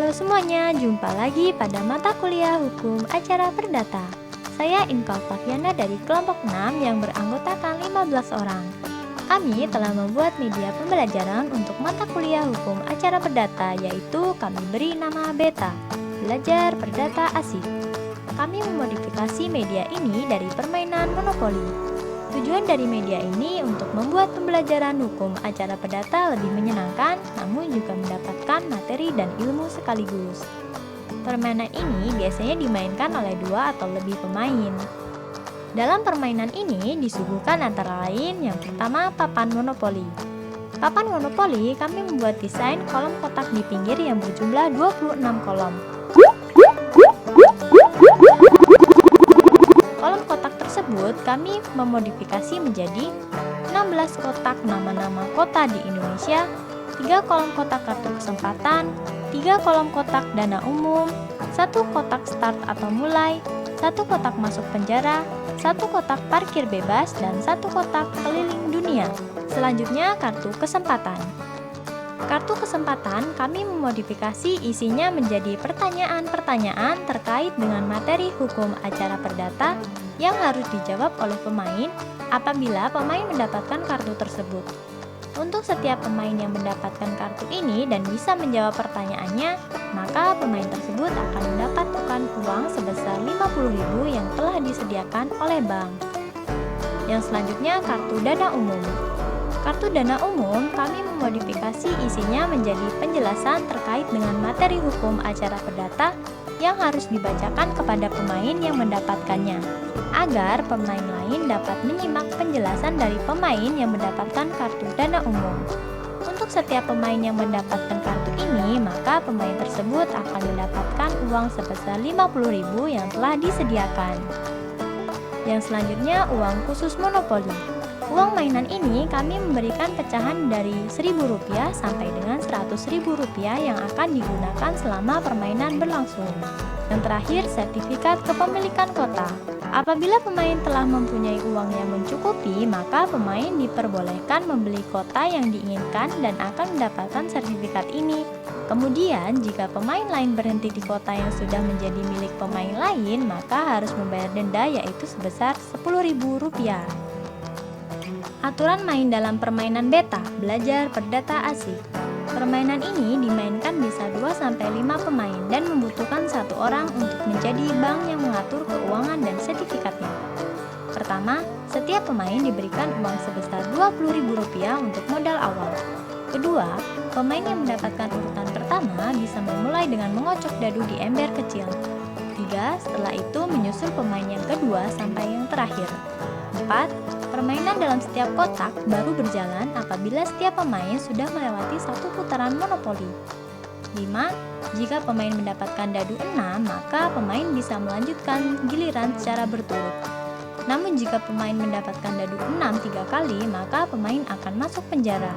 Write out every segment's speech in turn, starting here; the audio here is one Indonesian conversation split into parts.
Halo semuanya, jumpa lagi pada mata kuliah Hukum Acara Perdata. Saya Inka Flaviana dari kelompok 6 yang beranggotakan 15 orang. Kami telah membuat media pembelajaran untuk mata kuliah Hukum Acara Perdata, yaitu kami beri nama Beta, Belajar Perdata Asik. Kami memodifikasi media ini dari permainan monopoli. Tujuan dari media ini untuk membuat pembelajaran hukum acara perdata lebih menyenangkan, namun juga mendapatkan materi dan ilmu sekaligus. Permainan ini biasanya dimainkan oleh 2 atau lebih pemain. Dalam permainan ini disuguhkan antara lain yang pertama papan monopoli. Papan monopoli kami membuat desain kolom kotak di pinggir yang berjumlah 26 kolom. Kolom kotak tersebut kami memodifikasi menjadi 16 kotak nama-nama kota di Indonesia, 3 kolom kotak kartu kesempatan, 3 kolom kotak dana umum, 1 kotak start atau mulai, 1 kotak masuk penjara, 1 kotak parkir bebas, dan 1 kotak keliling dunia. Selanjutnya kartu kesempatan. Kartu kesempatan kami memodifikasi isinya menjadi pertanyaan-pertanyaan terkait dengan materi hukum acara perdata yang harus dijawab oleh pemain apabila pemain mendapatkan kartu tersebut. Untuk setiap pemain yang mendapatkan kartu ini dan bisa menjawab pertanyaannya, maka pemain tersebut akan mendapatkan uang sebesar 50.000 yang telah disediakan oleh bank. Yang selanjutnya kartu dana umum. Kartu dana umum kami memodifikasi isinya menjadi penjelasan terkait dengan materi hukum acara perdata yang harus dibacakan kepada pemain yang mendapatkannya, agar pemain lain dapat menyimak penjelasan dari pemain yang mendapatkan kartu dana umum. Untuk setiap pemain yang mendapatkan kartu ini, maka pemain tersebut akan mendapatkan uang sebesar 50.000 yang telah disediakan. Yang selanjutnya uang khusus monopoli. Uang mainan ini kami memberikan pecahan dari Rp1.000 sampai dengan Rp100.000 yang akan digunakan selama permainan berlangsung. Yang terakhir, sertifikat kepemilikan kota. Apabila pemain telah mempunyai uang yang mencukupi, maka pemain diperbolehkan membeli kota yang diinginkan dan akan mendapatkan sertifikat ini. Kemudian, jika pemain lain berhenti di kota yang sudah menjadi milik pemain lain, maka harus membayar denda yaitu sebesar Rp10.000. Aturan main dalam permainan beta, belajar perdata asik. Permainan ini dimainkan bisa 2-5 pemain dan membutuhkan 1 orang untuk menjadi bank yang mengatur keuangan dan sertifikatnya. Pertama, setiap pemain diberikan uang sebesar Rp20.000 untuk modal awal. Kedua, pemain yang mendapatkan urutan pertama bisa memulai dengan mengocok dadu di ember kecil. 3, setelah itu menyusul pemain yang kedua sampai yang terakhir. 4, permainan dalam setiap kotak baru berjalan apabila setiap pemain sudah melewati 1 putaran monopoli. 5. Jika pemain mendapatkan dadu 6, maka pemain bisa melanjutkan giliran secara berturut. Namun jika pemain mendapatkan dadu 6 3 kali, maka pemain akan masuk penjara.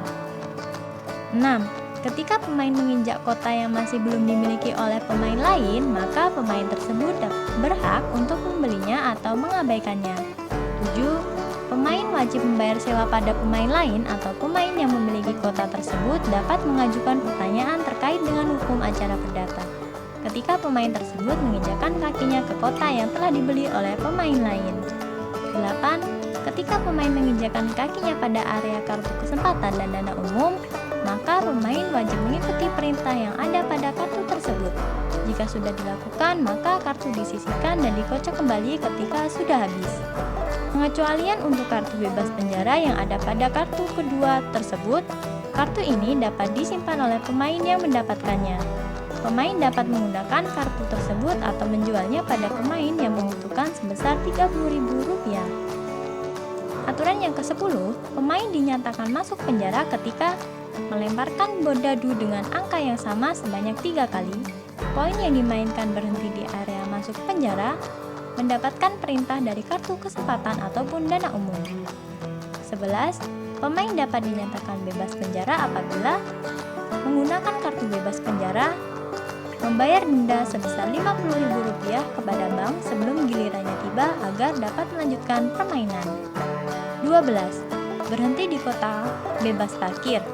6. Ketika pemain menginjak kota yang masih belum dimiliki oleh pemain lain, maka pemain tersebut berhak untuk membelinya atau mengabaikannya. 7. Pemain wajib membayar sewa pada pemain lain atau pemain yang memiliki kota tersebut dapat mengajukan pertanyaan terkait dengan hukum acara perdata ketika pemain tersebut menginjakkan kakinya ke kota yang telah dibeli oleh pemain lain. 8. Ketika pemain menginjakkan kakinya pada area kartu kesempatan dan dana umum, maka pemain wajib mengikuti perintah yang ada pada kartu tersebut. Jika sudah dilakukan, maka kartu disisihkan dan dikocok kembali ketika sudah habis. Pengecualian untuk kartu bebas penjara yang ada pada kartu kedua tersebut, kartu ini dapat disimpan oleh pemain yang mendapatkannya. Pemain dapat menggunakan kartu tersebut atau menjualnya pada pemain yang membutuhkan sebesar Rp30.000. Aturan yang ke-10, pemain dinyatakan masuk penjara ketika melemparkan dadu dengan angka yang sama sebanyak 3 kali, poin yang dimainkan berhenti di area masuk penjara, mendapatkan perintah dari kartu kesempatan ataupun dana umum. 11. Pemain dapat dinyatakan bebas penjara apabila menggunakan kartu bebas penjara, membayar denda sebesar Rp50.000 kepada bank sebelum gilirannya tiba agar dapat melanjutkan permainan. 12. Berhenti di kota bebas parkir.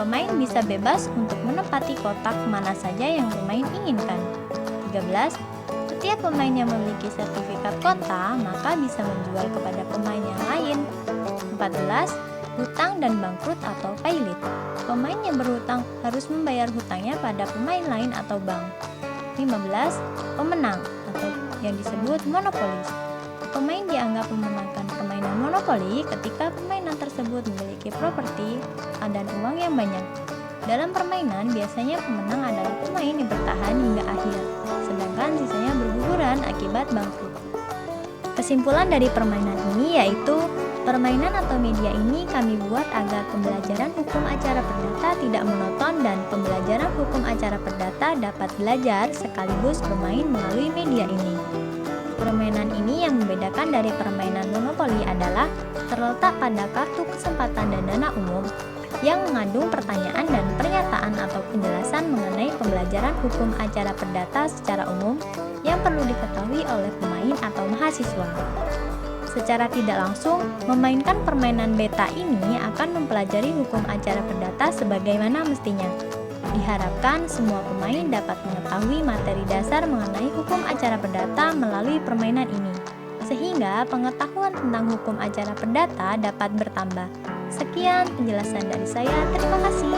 Pemain bisa bebas untuk menempati kotak mana saja yang pemain inginkan. 13. Setiap pemain yang memiliki sertifikat kota maka bisa menjual kepada pemain yang lain. 14. Hutang dan bangkrut atau pailit. Pemain yang berhutang harus membayar hutangnya pada pemain lain atau bank. 15. Pemenang atau yang disebut monopolis. Pemain dianggap memenangkan permainan monopoli ketika permainan tersebut memiliki properti dan uang yang banyak. Dalam permainan, biasanya pemenang adalah pemain yang bertahan hingga akhir, sedangkan sisanya berguguran akibat bangkrut. Kesimpulan dari permainan ini yaitu, permainan atau media ini kami buat agar pembelajaran hukum acara perdata tidak monoton dan pembelajaran hukum acara perdata dapat belajar sekaligus bermain melalui media ini. Permainan ini yang membedakan dari permainan monopoli adalah terletak pada kartu kesempatan dan dana umum yang mengandung pertanyaan dan pernyataan atau penjelasan mengenai pembelajaran hukum acara perdata secara umum yang perlu diketahui oleh pemain atau mahasiswa. Secara tidak langsung, memainkan permainan beta ini akan mempelajari hukum acara perdata sebagaimana mestinya. Diharapkan semua pemain dapat mengetahui materi dasar mengenai hukum acara perdata melalui permainan ini, sehingga pengetahuan tentang hukum acara perdata dapat bertambah. Sekian penjelasan dari saya, terima kasih.